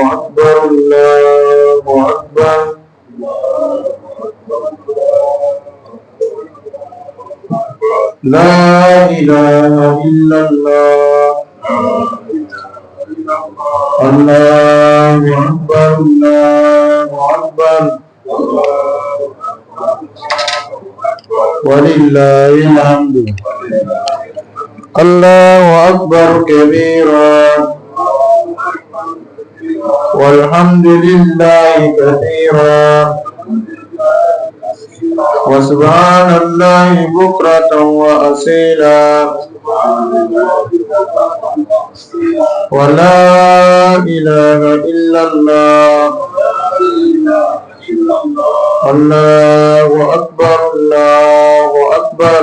أكبر الله أكبر لا إله إلا الله الله أكبر الله أكبر ولله الحمد الله أكبر كبيرا والحمد لله كثيرا وسبحان الله بكرة وأصيلا ولا إله إلا الله الله أكبر الله أكبر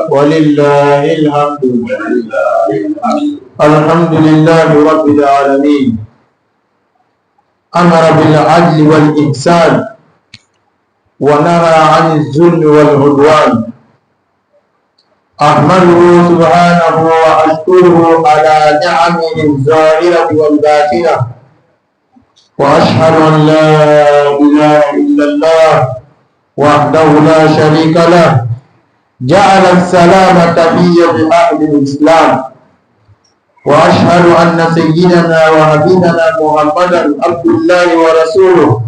ولله الحمد الحمد لله رب العالمين أمر بالعدل والإحسان ونهى عن الظلم والعدوان أحمده سبحانه وأشكره على نعمه الظاهرة والباطنة وأشهد أن لا إله إلا الله وحده لا شريك له جعل السلامة في أهل الإسلام وأشهد أن سيدنا وحبيبنا محمدا عبد الله ورسوله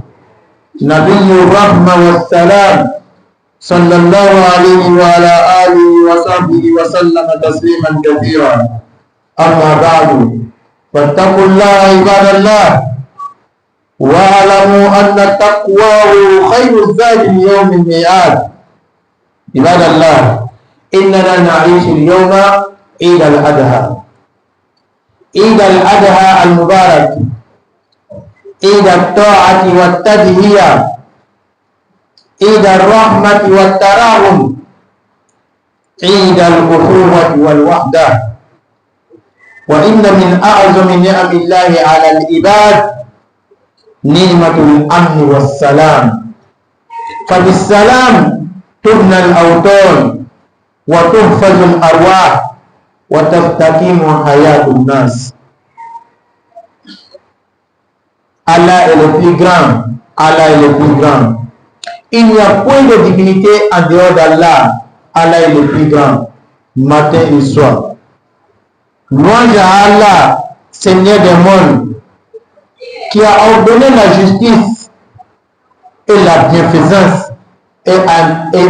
نبي الرحمة والسلام صلى الله عليه وعلى آله وصحبه وسلم تسليما كثيرا أما بعد فاتقوا الله عباد الله واعلموا أن تقواه خير الزاد ليوم الميعاد عباد الله إننا نعيش اليوم عيد الأضحى عيد الأضحى المبارك عيد الطاعة والتضحية عيد الرحمة والتراحم عيد الأخوة والوحدة وإن من أعظم نعم الله على العباد نعمة الأمن والسلام فبالسلام تبنى الأوطان وتحفظ الأرواح وتستقيم حياة الناس. Allah est le plus grand. Allah est le plus grand. Il n'y a point de divinité en dehors d'Allah. Allah est le plus grand, matin et soir. Louange à Allah, Seigneur des mondes, qui a ordonné la justice et la bienfaisance et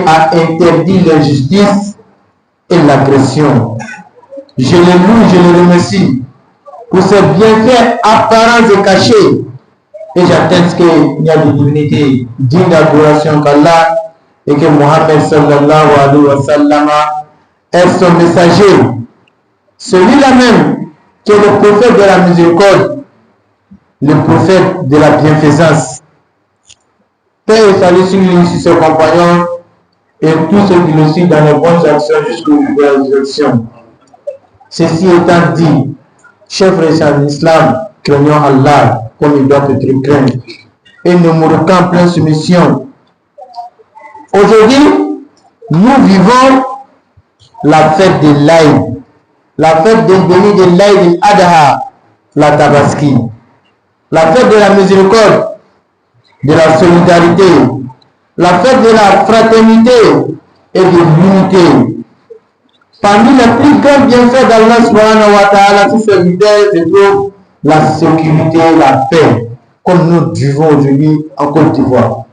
a interdit l'injustice et l'agression. Je le loue, je le remercie pour ses bienfaits apparents et cachés. Et j'atteste qu'il n'y a de divinité digne d'adoration qu'Allah et que Mohammed sallallahu alayhi wa sallam est son messager. Celui-là même qui est le prophète de la miséricorde, le prophète de la bienfaisance. Paix et salut sur lui, sur ses compagnons et tous ceux qui le suivent dans les bonnes actions jusqu'au bout de la résurrection. Ceci étant dit, chers frères en islam, craignons Allah comme il doit être craint et nous mourrons en pleine soumission. Aujourd'hui, nous vivons la fête de l'Aïd, la fête des bénis de l'Aïd al-Adha, la Tabaski, la fête de la miséricorde, de la solidarité, la fête de la fraternité et de l'unité. Parmi les plus grands bienfaits d'Allah subhanahu wa ta'ala sur ce modèle se trouve la sécurité et la paix, comme nous vivons aujourd'hui en Côte d'Ivoire.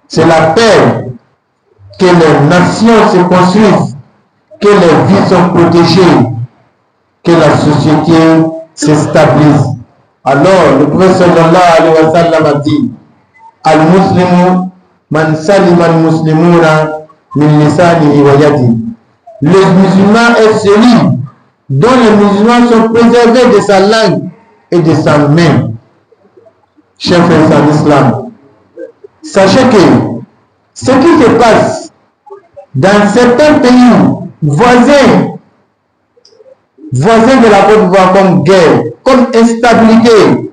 C'est la paix que les nations se construisent, que les vies sont protégées, que la société se stabilise. Alors, le prophète sallallahu alayhi wa sallam a dit: Al-Muslimu man salima al-Muslimuna min lisanihi wa yadihi. Le musulman est celui dont les musulmans sont préservés de sa langue et de sa main. Chers frères en islam, sachez que ce qui se passe dans certains pays voisins de la Côte d'Ivoire comme guerre, comme instabilité,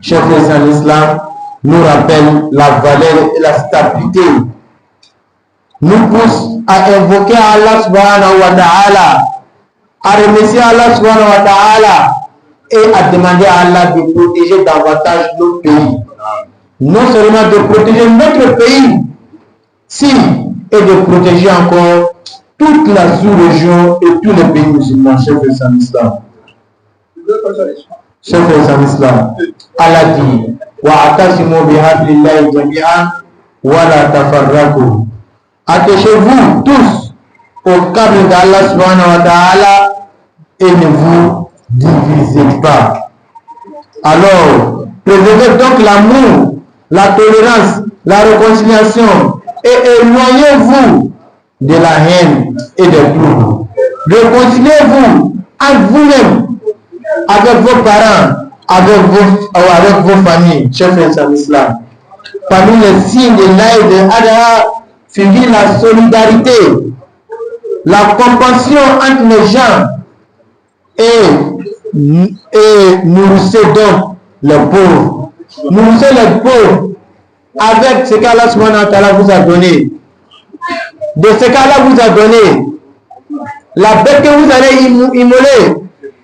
chers frères en islam, nous rappelle la valeur et la stabilité, nous pousse à invoquer Allah subhanahu wa ta'ala à remercier Allah subhanahu wa ta'ala et à demander à Allah de protéger davantage nos pays. Non seulement de protéger notre pays, si, et de protéger encore toute la sous-région et tous les pays musulmans, chers frères en islam. Chers frères en islam, Allah dit wa'tasimu bihablillahi jami'an wa la tafarraqu. Attachez-vous tous au câble d'Allah subhanahu wa ta'ala et ne vous divisez pas. Alors, préservez donc l'amour, la tolérance, la réconciliation et éloignez-vous de la haine et des troubles. Réconciliez-vous entre vous-même, avec vos parents, avec vos familles, chers frères en islam. Parmi les signes de l'Aïd al-Adha figure la solidarité, la compassion entre les gens et nourrissez donc les pauvres. Nourrissez les pauvres avec ce qu'Allah subhanahu wa ta'ala vous a donné. De ce qu'Allah vous a donné, la bête que vous allez immoler,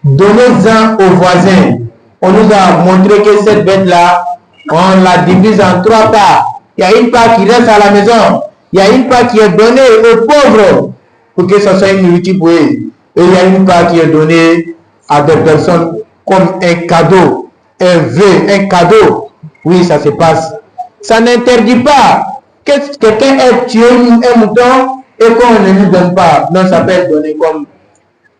donnez-en aux voisins. On nous a montré que cette bête-là, on la divise en 3 parts. Il y a une part qui reste à la maison. Il y a une part qui est donnée aux pauvres pour que ça soit une nourriture pour eux. Et il y a une part qui est donnée à des personnes comme un cadeau, un vœu, un cadeau. Oui, ça se passe. Ça n'interdit pas que quelqu'un ait tué un mouton et qu'on ne lui donne pas. Non, ça peut être donné comme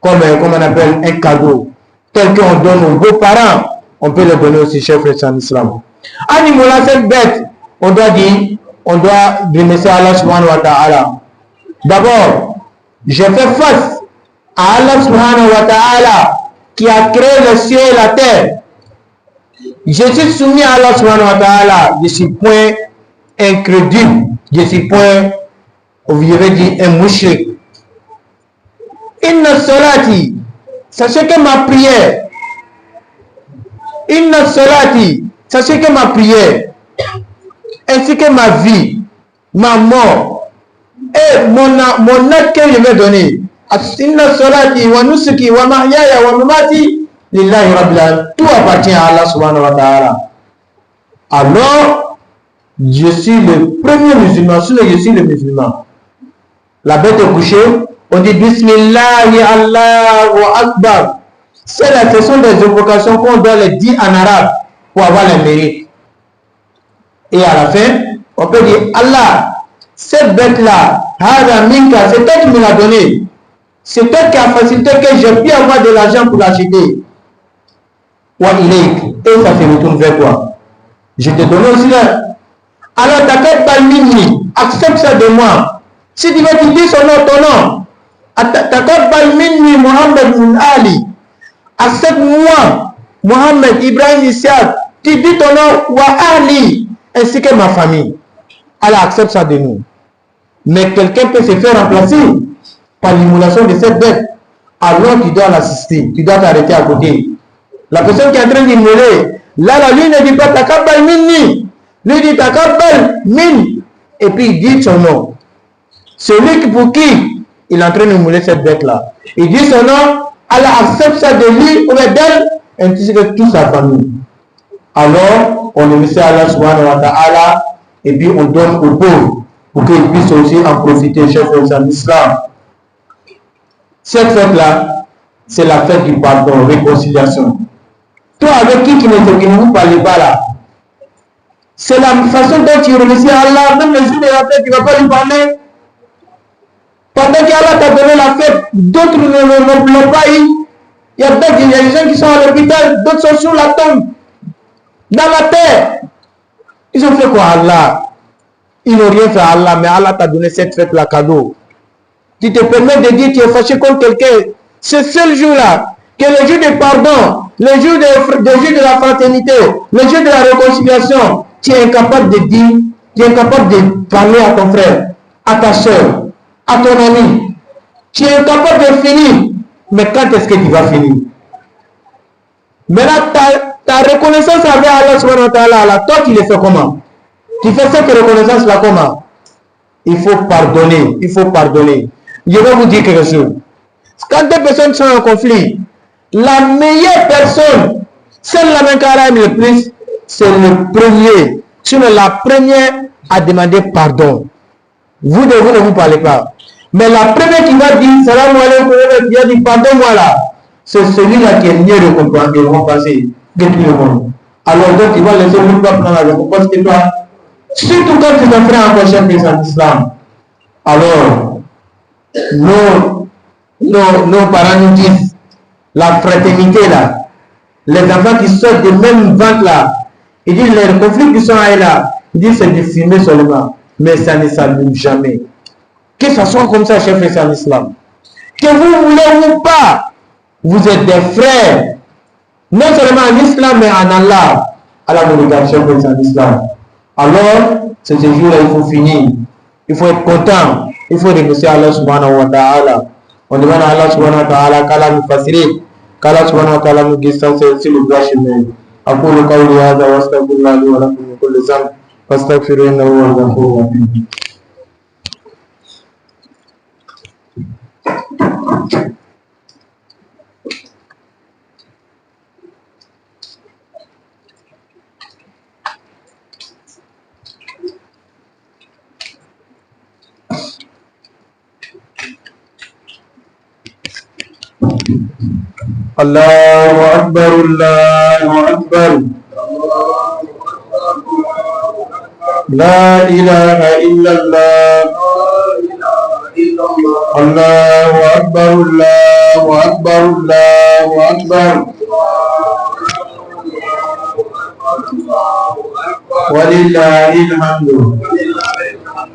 on appelle un cadeau. Tel qu'on donne aux beaux-parents, on peut le donner aussi, chers frères en islam. En immolant cette bête, on doit dire, on doit remercier Allah subhanahu wa ta'ala. D'abord, j'ai fait face à Allah subhanahu wa ta'ala qui a créé le ciel et la terre. Je suis soumis à Allah subhanahu wa ta'ala. Je suis point incrédule. Je suis point, vous avez dit, un mushrik. Inna salati, sachez que ma prière, inna salati, sachez que ma prière, ainsi que ma vie, ma mort, et mon acte que je vais donner, inna salati, wa nusuki, wa mahyaya, wa mamati, lillahi rabbil alamin, tout appartient à Allah subhanahu wa ta'ala. Alors, je suis le premier musulman, sinon je suis le musulman. La bête est couchée. On dit Bismillah, Allahu Akbar. Ce sont des invocations qu'on doit les dire en arabe pour avoir les mérites. Et à la fin, on peut dire Allah, cette bête-là, c'est toi qui me l'a donné. C'est toi qui as facilité que j'ai pu avoir de l'argent pour l'acheter. Et ça se retourne vers toi. Je te donne aussi là. Alors, t'inquiète pas, Mini, accepte ça de moi. Si tu veux, tu dis son nom, ton nom. Taqabbal minni Muhammad min Ali. Accepte-moi, Mohamed Ibrahim Issaq. Tu dis ton nom, wa Ali, ainsi que ma famille. Allah accepte ça de nous. Mais quelqu'un peut se faire remplacer par l'immolation de cette bête. Alors tu dois l'assister, tu dois t'arrêter à côté. La personne qui est en train d'immoler, là, lui ne dit pas Taqabbal minni. Lui dit Taqabbal min. Et puis il dit son nom. Celui pour qui il est en train de mouler cette bête-là. Il dit son nom, Allah accepte ça de lui ou d'elle, ainsi que toute sa famille. Alors, on remercie Allah subhanahu wa ta'ala et puis on donne aux pauvres pour qu'ils puissent aussi en profiter, chers frères en islam. Cette fête-là, c'est la fête du pardon, réconciliation. Toi avec qui ne vous parlez pas là, c'est la façon dont tu remercies Allah, même le jour de la fête, tu ne vas pas lui parler. Pendant qu'Allah t'a donné la fête, d'autres ne l'ont pas eu. Il y a des gens qui sont à l'hôpital, d'autres sont sur la tombe, dans la terre. Ils ont fait quoi Allah? Ils n'ont rien fait à Allah, mais Allah t'a donné cette fête-là cadeau. Tu te permets de dire que tu es fâché contre quelqu'un. Ce seul jour-là, que le jour du pardon, le jour de la fraternité, le jour de la réconciliation, tu es incapable de dire, tu es incapable de parler à ton frère, à ta soeur, à ton ami. Tu es incapable de finir. Mais quand est-ce que tu vas finir? Maintenant, ta reconnaissance avec Allah subhanahu wa ta'ala, toi tu le fais comment? Tu fais cette reconnaissance-là comment? Il faut pardonner. Il faut pardonner. Je vais vous dire quelque chose. Quand deux personnes sont en conflit, la meilleure personne, celle-là même qui aime le plus, c'est le premier. Sinon, la première a demandé pardon. Vous ne vous parlez pas. Mais la première qui va dire salam alaikum, qui a dit pardon-moi là, c'est celui-là qui est mieux de comprendre et repasser de tout le monde. Alors donc il va laisser le peuple prendre la réponse que toi, surtout quand tu es frère encore chef en islam. Alors, nos parents nous disent la fraternité là, les enfants qui sortent du même ventre là, ils disent les conflits qui sont là, ils disent c'est du fumer seulement, mais ça ne s'allume jamais. Que ça soit comme ça, chef en islam. Que vous voulez ou pas, vous êtes des frères. Non seulement en islam, mais en Allah. Allah vous regarde, chef en islam. Alors, ce jour-là, il faut finir. Il faut être content. Il faut remercier Allah subhanahu wa ta'ala. On demande à Allah subhanahu wa ta'ala qu'Allah nous facilite, qu'Allah subhanahu wa ta'ala nous guide sur le droit chemin. أقول قولي هذا وأستغفر الله لي ولكم من كل ذنب فاستغفروه إنه هو الغفور الرحيم. الله أكبر الله أكبر لا إله إلا الله الله أكبر الله أكبر الله أكبر ولله الحمد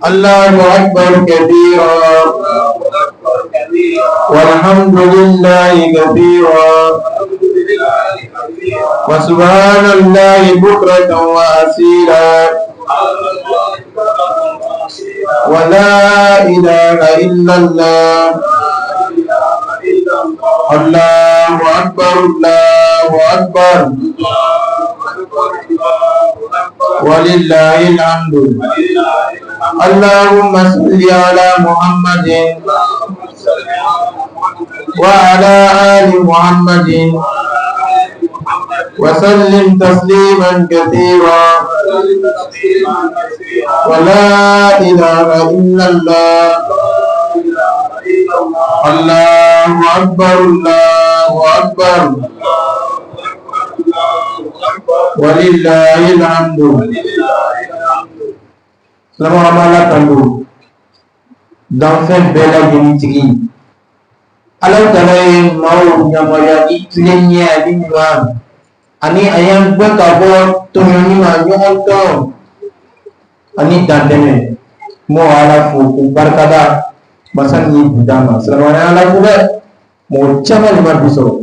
الله أكبر كبيرا والحمد لله كثيرا وسبحان الله بكرة وأصيلا ولا إله إلا الله الله أكبر الله أكبر ولله الحمد اللهم صل على محمد وعلى آل محمد وسلم تسليما كثيرا ولا إله إلا الله الله أكبر الله أكبر ولله الحمد. Selama Allah tandu dan fɛn bɛɛ lajɛlen tigi Ala Taala ye maaw yamaruya i tilenya ani ɲuman ani a y'an bɔ ka bɔ tɔɲɔni ma ɲɔgɔn tɔn ani dantɛmɛ m'o Ala fo k'o barikada masa ni buda ma silamɛya Ala fo dɛ mɔgɔ caman de ma bi sɔrɔ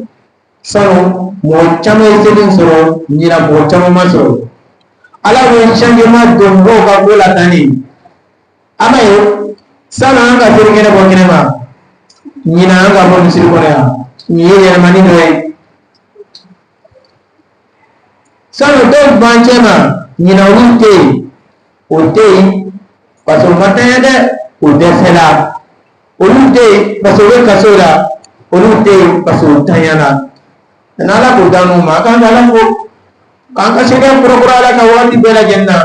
sanu mɔgɔ caman ye seli sɔrɔ ɲina mɔgɔ caman ma sɔrɔ Ala bɛ changement don mɔgɔw ka ko la tan de ama ye sanu an ka seli kɛnɛ bɔ kɛnɛ ma ɲina an ka bɔ misiri kɔnɔ yan nin ye yɛlɛmani dɔ ye sanu dɔw ban cɛ ma ɲina olu tɛ yen o tɛ yen parce que o ma tanya dɛ o dɛsɛla olu tɛ yen parce que o bɛ kaso la olu tɛ yen parce que o tanyana n'Ala k'o d'an ma a kan ka Ala fo k'an ka sariya kɔrɔkɔrɔ Ala ka waati bɛɛ lajɛlen na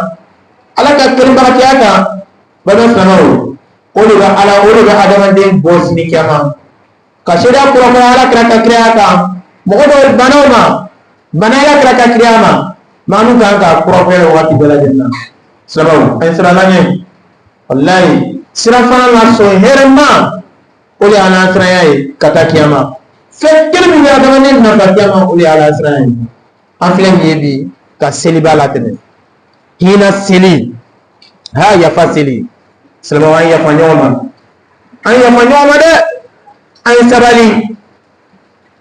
Ala ka kɛlenbagatiya kan bɛɛ bɛ fɛnɛ o de bɛ Ala o de bɛ adamaden bɔ sini kiyama ka sariya kɔrɔkɔrɔ Ala kira ka kiraya kan mɔgɔ dɔw banaw ma bana Ala kira ka kiraya ma maa nu kan ka kɔrɔkɔrɔ waati bɛɛ lajɛlen na silamɛw an sira la ɲɛ wallahi sira fana la sɔn hɛrɛ ma o de y'an na siranya ye ka taa kiyama fɛn kelen min bɛ adamaden nafa kiyama o de y'an na siranya ye an filɛ nin ye bi ka seliba latɛmɛ hinɛ seli ha yafa seli silamɛw an yafa ɲɔgɔn ma dɛ an ye sabali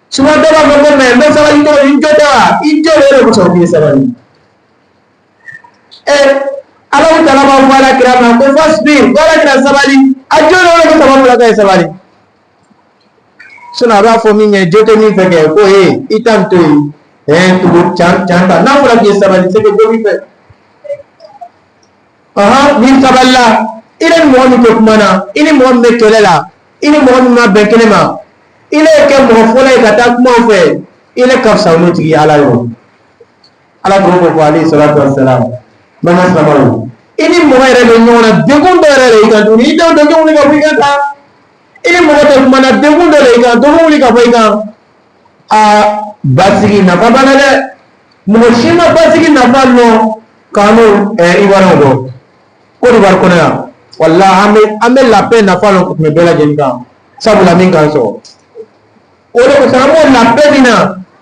suma dɔ b'a fɔ ko mɛ n bɛ sabali cogo di n jɔ tɛ wa i jɔ de yɛrɛ kosɔn k'i ye sabali Ala Taala b'a fɔ Ala kira ma ko fasbir ko Ala kira sabali a jɔ de yɛrɛ kosɔn b'a fɔ k'a ye sabali a b'a fɔ min ye jɔ tɛ min fɛ kɛ ko i ta nin to yen tugu can ta n'a fɔra k'i ye sabali c'est que dɔ b'i fɛ ni sabalila i ni mɔgɔ min tɛ kuma na i ni mɔgɔ min bɛ kɛlɛ la i ni mɔgɔ min ma bɛn kɛnɛ ma il est que mon frère est attaque mon frère il est comme ça nous tigi ala yo ala ko ali salatu wassalam mana samaru ini mo re le nyona de ko ndere le ka duni do do ko ga buga ta ini mo to mana de ko ndere ka do mo ka buga a basigi na fa bana de mo shima basigi na fa no kanu ibaro do ko di bar ko na wallahi ame la paix na fa no me bela jenga sabu la minga so o le ko samo la paix dina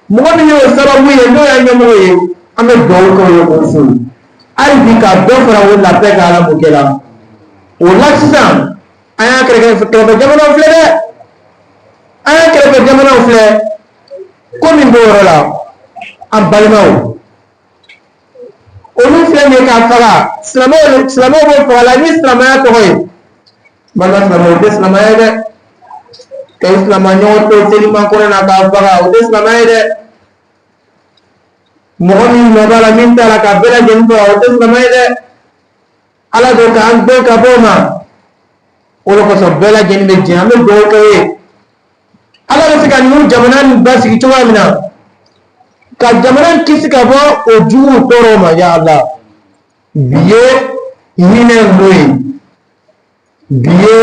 mo ni yo sababu ye no ya nyamo ye ame do ko yo ko fu ai bi ka do fara wo la paix ka la mo kela o la sisan aya kere kere jamano fle de aya kere jamano fle ko min do la am balmaw olu fle ne ka fara silamo bo fara la ni silamaya to hoye bala silamo de silamaya de ke silama nyo to seli man ko na ka fara o de silamaya de mo ni no bala min ta la ka bela jen to o de silamaya de ala do ka an do ka boma o ko so bela jen be jen am do ka ye ala do ka nu jamanan basiki to amina ka jamanan kisi ka bo o juu toro ma ya Allah biye yine loyi biye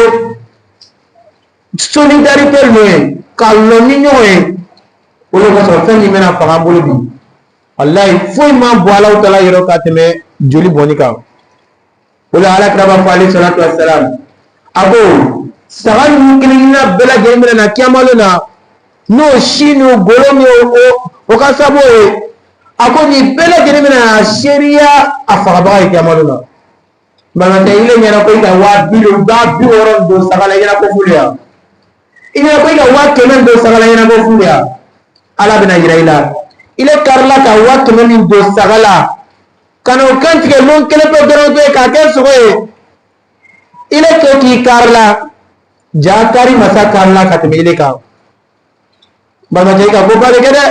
solidarité loyi ka loni nyoye o lo ko so feni mena parabole bi wallahi foy ma bo ala taala yero ka teme joli boni ka wala ala kraba fali salatu wassalam abo sagan kilina bela jemre na kiamalo na no shinu golomi o ka sabo akoni bela jemre na sharia afaba kiamalo na bana te ile nyana ko ita wa bilo ba bi woron do sagala yana ko fulia ina ko ita wa kemen do sagala yana ko fulia ala bina ila ile karla ka wa kemen do sagala kano kantige non kele pe doro do ka ke soye ile ko ki karla jakari masa karla ka teme ile ka bana te ka ko ba de kede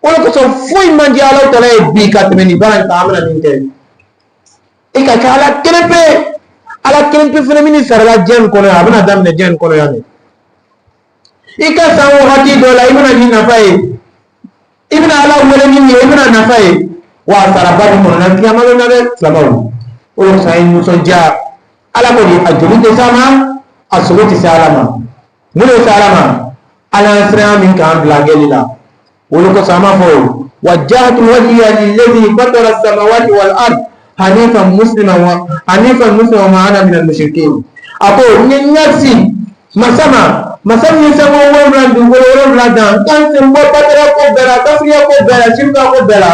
o ko so foi mandi ala tala bi ka teme ni bana ta amana ni ke ika kala kenepe ala kenepe fene mini sarala jen kono abana damne jen kono yani ika sawo hati dola ibuna ni nafaye ibuna ala wala ni ibuna nafaye wa sarabati kono na kiyama na be sababu o sai muso ja ala ko di ajulite sama asuluti salama mulo salama ala sira min kan blagelila wolo ko sama fo wajjahtu wajhiya lilladhi fatara as-samawati wal ard hanifan muslima wa ana min al-mushrikin ako nyanyasi masama ni samo wala ndungolo dan kan se mo patara ko bela kafriya ko bela shirka ko bela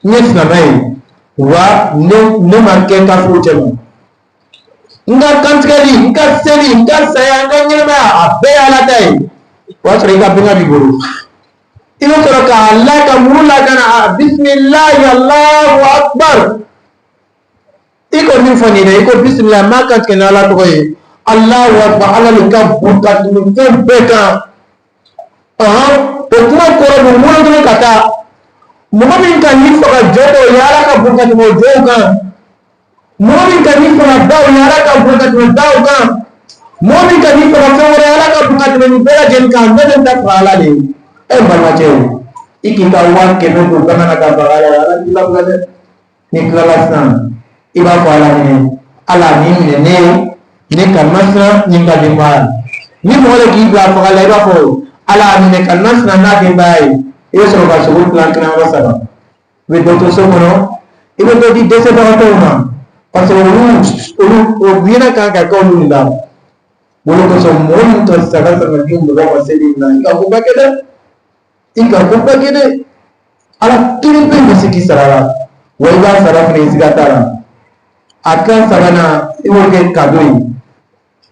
nyesna mai wa ne marke kafru chemu nga kantkali nga seli nga saya nga nyema abe ala dai wa sore ga binga bigoro ino toroka Allah ka mula kana bismillah Allahu akbar iko ni fani de iko bismillah ma kan kana ala to ye Allahu akbar ala ni ka buka ni beka to kuma ko ro mo ndo kata mo min kan ni fa jodo yara ka buka ni mo joga momin kan ni fa daw yara ka buka ni daw ka momin kan ni fa fawre yara ka buka ni bela jen ka nden ta fala le e balwa je iki ka wan ke no ko na ka bagala ala ni la buka ni class na iba ko ala ni ne kan masna ni ka di ma ni mo le ki bla fa ala iba ko ala ni ne kan masna na di bai e so ba so plan kana wasaba we do to so mono ibe to di dese ba to ma parce que o viene ka ka ko ni da wolo ko so mon to saga saga ni mo ba se ni na ka ko ba kede ala kirin pe musiki sarara wai ba sarara ne siga tara akan sagana iwo ke kadoi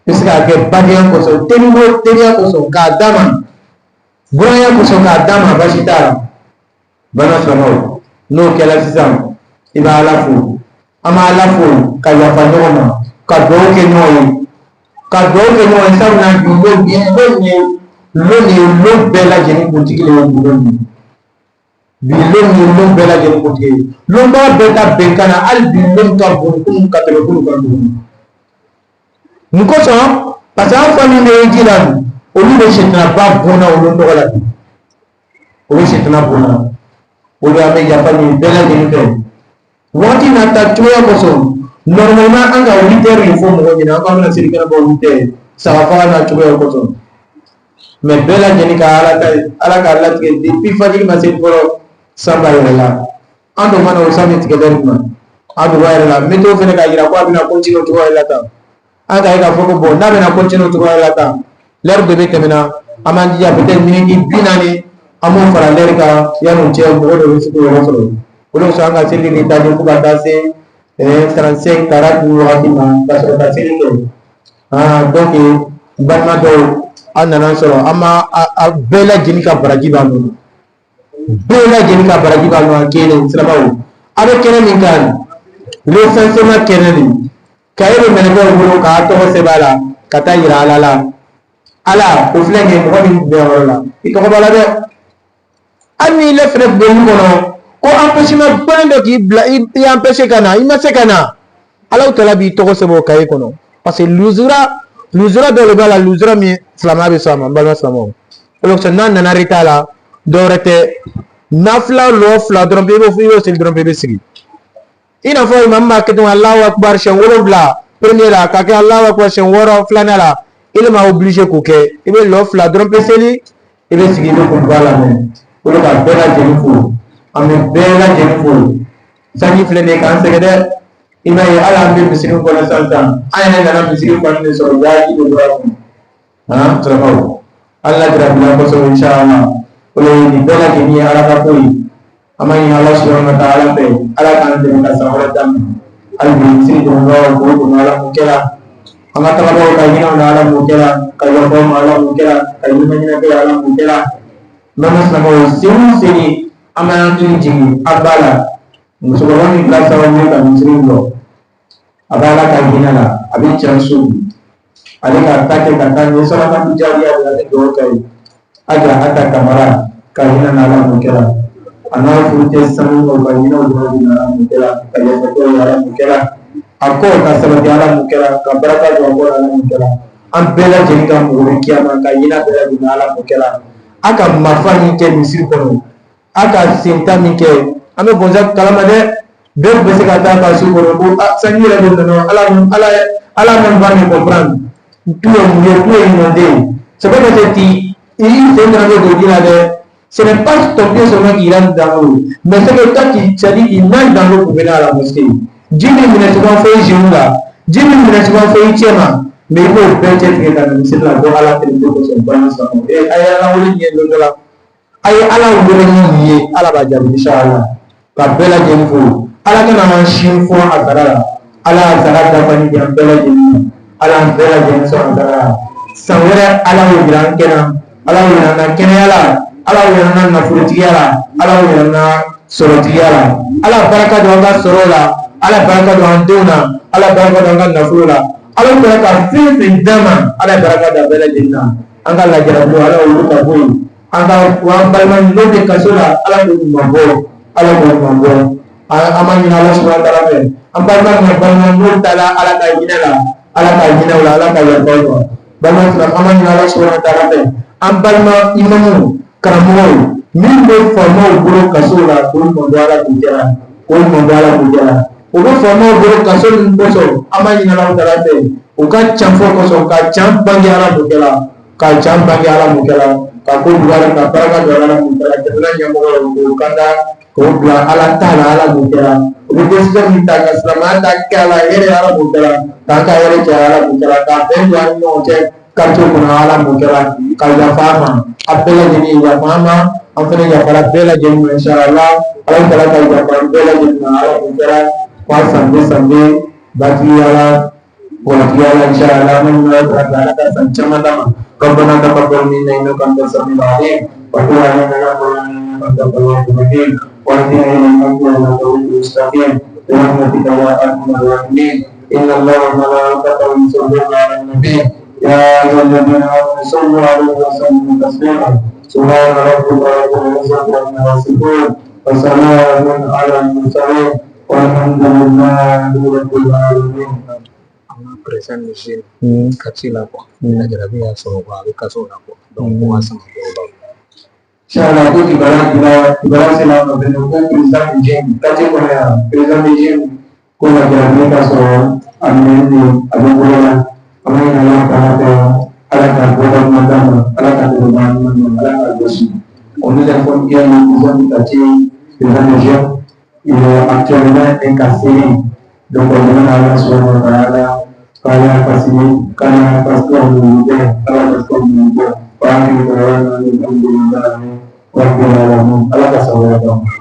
isga ke bagian ko so teria ko so ka dama buraya ko so ka dama bashitara bana samo no kala sisam iba alafu ama alafu ka ya fanyoma ka doke noyi sa na dubo bien lo bela jeni kutiki le nguloni bilon bela jeni kutiki lo ba beta bekana al bilon ka bunkum ka telefon ka dum muko so pasa fami ne jilan olu bɛ sitana ba bɔnna olu tɔgɔ la bi o bɛ sitana bɔnna o de an bɛ yafa nin bɛɛ lajɛlen fɛ waati n'a ta cogoya kosɔn normalement an ka 8 heures de fɔ mɔgɔ ɲɛna an k'an bɛna seli kɛnɛ bɔ 8 heures saga faga n'a cogoya kosɔn mais bɛɛ lajɛlen ka ala ka latigɛ depuis fajiri ma seli fɔlɔ san b'a yɛrɛ la an dun mana o san bɛ tigɛ dɔɔni ma an dun b'a yɛrɛ la météo fɛnɛ k'a yira ko a bɛna continuer o cogoya la tan an ka ye k'a fɔ ko bon n'a bɛna continuer o cogoya la tan l'heure de bɛ tɛmɛna an b'an jija peut-être minute 40 an b'o fara l'heure kan yanni o cɛ mɔgɔ dɔ bɛ se k'o yɔrɔ sɔrɔ o de kosɔn an ka seli de taji fo ka taa se 35 40 wagati ma ka sɔrɔ ka seli kɛ donc balima dɔw an nana sɔrɔ an ma a bɛɛ lajɛlen ka baraji b'an bolo bɛɛ lajɛlen ka baraji b'an bolo kelen sirabaw a bɛ kɛnɛ min kan le fɛnsɛma kɛnɛ nin kaye bɛ mɛnɛkɛw bolo k'a tɔgɔ sɛbɛn a la ka taa yira ala la ala o filɛ nin ye mɔgɔ min bɛ yɔrɔ la i tɔgɔ b'a la dɛ hali ni ile fɛnɛ bɛnni kɔnɔ ko empêchement bɔnnen dɔ k'i bila i empêché ka na i ma se ka na ala tala b'i tɔgɔ sɛbɛn o kaye kɔnɔ parce que luzura dɔ de b'a la luzura min silamɛya bɛ sɔn a ma n balima silamɛw o de kosɔn n'a nana reta la dɔwɛrɛ tɛ nafila lɔ fila dɔrɔn i b'o seli dɔrɔn i bɛ sigi i n'a fɔ imam b'a kɛ ten Allahu akbar siɲɛ 7 premier la ka kɛ Allahu akbar siɲɛ 6 filanan la il m'a obligé k'o kɛ i bɛ lɔ fila dɔrɔn bɛ seli i bɛ sigi i bɛ kun ba lamɛn o de ka bɛɛ lajɛlen fo an bɛ bɛɛ lajɛlen fo sanji filɛ nin ye k'an sɛgɛn dɛ i m'a ye hali an bɛ misiri kɔnɔ sisan an yɛrɛ nana misiri kɔnɔ de sɔrɔ yaaji de bɔra kɔnɔ sirakaw ala jira bila kosɔbɛ inshallah o de ye nin bɛɛ lajɛlen ye ala ka ko ye an b'a ɲini ala subahana wa taala fɛ ala k'an dɛmɛ ka san wɛrɛ daminɛ hali bi misiri dɔnbagaw k'o dɔn ala mun kɛra an ka tagabagaw ka ɲinɛw na ala mun kɛra ka yafaw ma ala mun kɛra ka ɲumanɲinɛ kɛ ala mun kɛra n bɛ silamɛw seli o seli an bɛ hakili jigin an b'a la musokɔrɔba min bila sababu ye ka misiri jɔ a b'a la ka hinɛ la a bɛ can so ale ka ta kɛ ka taa ɲɛ saraka jaabiya de la ne dɔw ta ye a jira a ta kamara ka hinɛ na ala mun kɛra a n'a furu tɛ sanu o ka hinɛw dɔrɔn de ala mun kɛra ka yafa kɛ ala mun kɛra a ko ka sabati ala mun kɛra ka baraka don a kɔ ala mun kɛra an bɛɛ lajɛlen ka mɔgɔ bɛ kiyama ka hinɛ bɛɛ lajɛlen ala mun kɛra a ka marifa min kɛ misiri kɔnɔ a ka senta min kɛ an bɛ bɔnsa kalama dɛ bɛɛ bɛ se ka taa ka su kɔnɔ ko sanji yɛrɛ de nana ala même va me comprendre tout est inondé c'est pas parce que il fait un travail de dire là ce n'est pas ton pied seulement qui rentre dans l'eau mais c'est que toi qui c'est-à-dire il nage dans l'eau pour venir à la mosquée Jimmy minɛ souvent fait géo là Jimmy minɛ souvent fait tiema mais il faut bɛɛ cɛ tigɛ ka na misiri la ko ala tɛ ko sɔn bana sɔn a ye ala wele ɲɛ don la a ye ala wele ɲɛ ye ala b'a jaabi inshallah ka bɛɛ lajɛlen fo ala kana an sin fɔ a sara la ala y'a sara dafa ni an bɛɛ lajɛlen ala an bɛɛ lajɛlen sɔn a sara la san wɛrɛ ala y'o jira an kɛnɛ ala y'o jira an na kɛnɛya la ala y'o jira an na nafolotigiya la ala y'o jira an na sɔrɔtigiya la ala barika don an ka sɔrɔ la ala barika don an denw na ala barika don an ka nafolo la ala bɛ ka fɛn fɛn d'a ma ala ye barika da bɛɛ lajɛlen na an ka lajarabiw ala y'olu ka bɔ yen an ka wa an balima n'o tɛ kaso la ala k'o ɲuman bɔ ala k'o ɲuman bɔ an b'a ɲini ala subahana taala fɛ an balima n'o taara ala ka hinɛ la ala ka hinɛ o la ala ka yafa o ma balima fila an b'a ɲini ala subahana taala fɛ an balima imamu karamɔgɔw min bɛ faamaw bolo kaso la k'o ɲuman bɔ ala k'o kɛra k'o ɲuman bɔ ala k'o kɛra o bɛ faamaw bolo kaso nin kosɔn an b'a ɲini ala taala fɛ o ka can fɔ kosɔn ka can bange ala k'o kɛra ka can bange ala k'o kɛra ka ko duwara ka barika don ala k'o kɛra jamana ɲɛmɔgɔ k'o kanda k'o bila ala t'a la ala k'o kɛra o bɛ décision min ta ka silamɛya ta kɛ a la yɛrɛ ala k'o kɛra k'an ka yɛrɛ cɛ ala k'o kɛra k'a bɛn don an ni ɲɔgɔn cɛ quartier kɔnɔ ala k'o kɛra ka yafa an ma a bɛɛ lajɛlen yafa an ma an fana yafara bɛɛ lajɛlen ma inshallah ala taala ka yafa an bɛɛ lajɛlen ma ala k'o kɛra k'a sanbe batigi ala walatigi ala inshallah an bɛ ɲɔgɔn fɛ ala ka san caman d'a ma ربنا تقبل منا انك انت السميع العليم وتب علينا يا مولانا انك انت التواب الرحيم واهدنا الى الحق والطريق المستقيم برحمتك يا ارحم الراحمين ان الله وملائكته يصلون على النبي يا ايها الذين امنوا صلوا عليه وسلموا تسليما سبحان ربك رب العزه عما يصفون وسلام على المرسلين والحمد لله رب العالمين present mesin kecil apa jadi ya so kalau kaso apa dong puasa mau Inshallah ko dibara sila no de ko president mesin taje ko ya president mesin ko na jadi kaso amin abu bola amin Allah taala ala ka bola madama ala ka bola madama ala ka bosi on est en train de nous taje president mesin il est actuellement incarcéré. Donc, on demande à Allah subhanahu wa ta'ala, kaya fasili, kaya pastor mungkin, kaya pastor mungkin, kaya kita orang yang alhamdulillah, wa billahi, Allah kasih